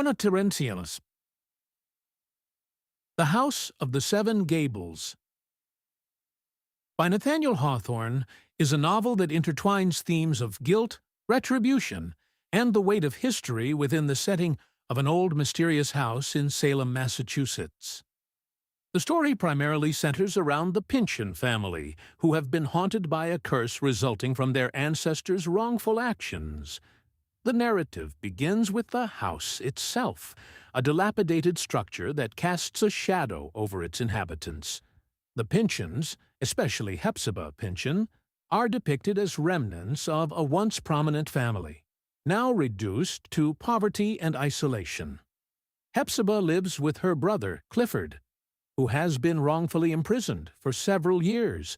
Terentianus. The House of the Seven Gables by Nathaniel Hawthorne is a novel that intertwines themes of guilt, retribution, and the weight of history within the setting of an old mysterious house in Salem, Massachusetts. The story primarily centers around the Pyncheon family, who have been haunted by a curse resulting from their ancestors' wrongful actions. The narrative begins with the house itself, a dilapidated structure that casts a shadow over its inhabitants. The Pyncheons, especially Hepzibah Pyncheon, are depicted as remnants of a once prominent family, now reduced to poverty and isolation. Hepzibah lives with her brother, Clifford, who has been wrongfully imprisoned for several years,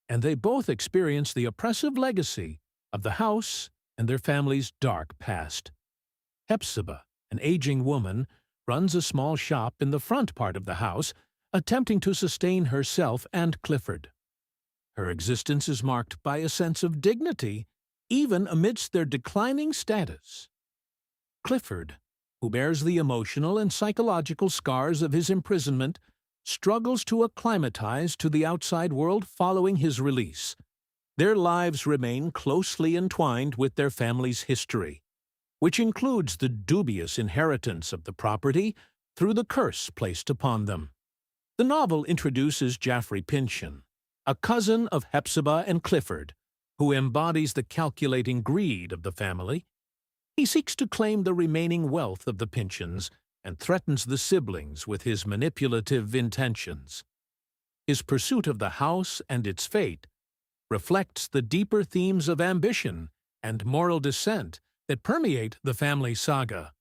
and they both experience the oppressive legacy of the house and their family's dark past. Hepzibah, an aging woman, runs a small shop in the front part of the house, attempting to sustain herself and Clifford. Her existence is marked by a sense of dignity, even amidst their declining status. Clifford, who bears the emotional and psychological scars of his imprisonment, struggles to acclimatize to the outside world following his release. Their lives remain closely entwined with their family's history, which includes the dubious inheritance of the property through the curse placed upon them. The novel introduces Jaffrey Pyncheon, a cousin of Hepzibah and Clifford, who embodies the calculating greed of the family. He seeks to claim the remaining wealth of the Pyncheons and threatens the siblings with his manipulative intentions. His pursuit of the house and its fate reflects the deeper themes of ambition and moral dissent that permeate the family saga.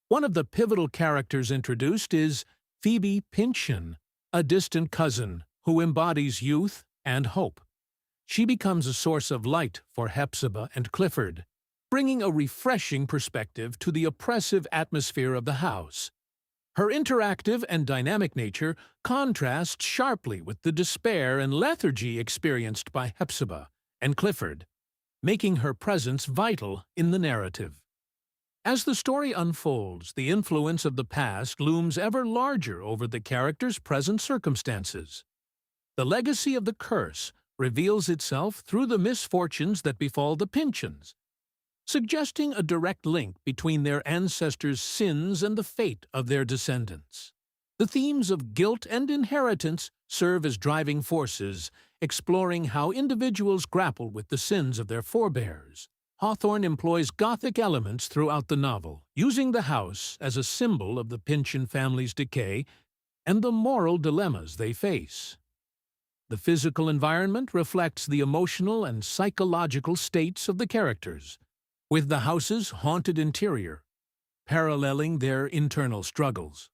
One of the pivotal characters introduced is Hepzibah Pyncheon, a distant cousin who embodies youth and hope. She becomes a source of light for Hepzibah and Clifford, bringing a refreshing perspective to the oppressive atmosphere of the house. Her interactive and dynamic nature contrasts sharply with the despair and lethargy experienced by Hepzibah and Clifford, making her presence vital in the narrative. As the story unfolds, the influence of the past looms ever larger over the characters' present circumstances. The legacy of the curse reveals itself through the misfortunes that befall the Pyncheons, suggesting a direct link between their ancestors' sins and the fate of their descendants. The themes of guilt and inheritance serve as driving forces, exploring how individuals grapple with the sins of their forebears. Hawthorne employs Gothic elements throughout the novel, using the house as a symbol of the Pyncheon family's decay and the moral dilemmas they face. The physical environment reflects the emotional and psychological states of the characters, with the house's haunted interior paralleling their internal struggles.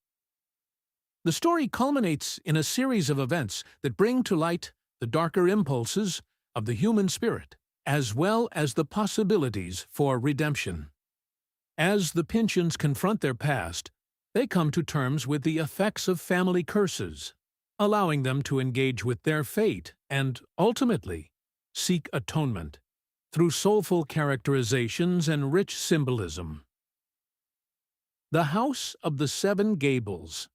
The story culminates in a series of events that bring to light the darker impulses of the human spirit, as well as the possibilities for redemption. As the Pyncheons confront their past, they come to terms with the effects of family curses, allowing them to engage with their fate and, ultimately, seek atonement through soulful characterizations and rich symbolism. The House of the Seven Gables.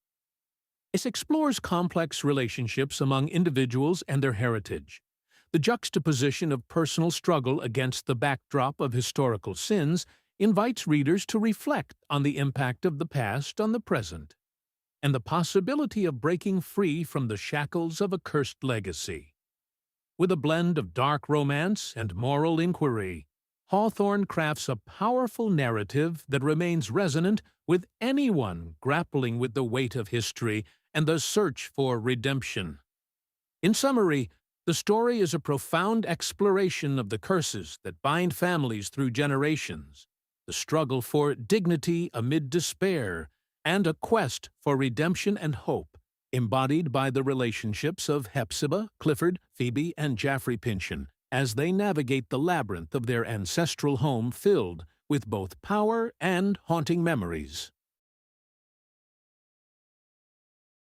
It explores complex relationships among individuals and their heritage. The juxtaposition of personal struggle against the backdrop of historical sins invites readers to reflect on the impact of the past on the present, and the possibility of breaking free from the shackles of a cursed legacy. With a blend of dark romance and moral inquiry, Hawthorne crafts a powerful narrative that remains resonant with anyone grappling with the weight of history and the search for redemption. In summary, the story is a profound exploration of the curses that bind families through generations, the struggle for dignity amid despair, and a quest for redemption and hope, embodied by the relationships of Hepzibah, Clifford, Phoebe, and Jaffrey Pyncheon, as they navigate the labyrinth of their ancestral home filled with both power and haunting memories.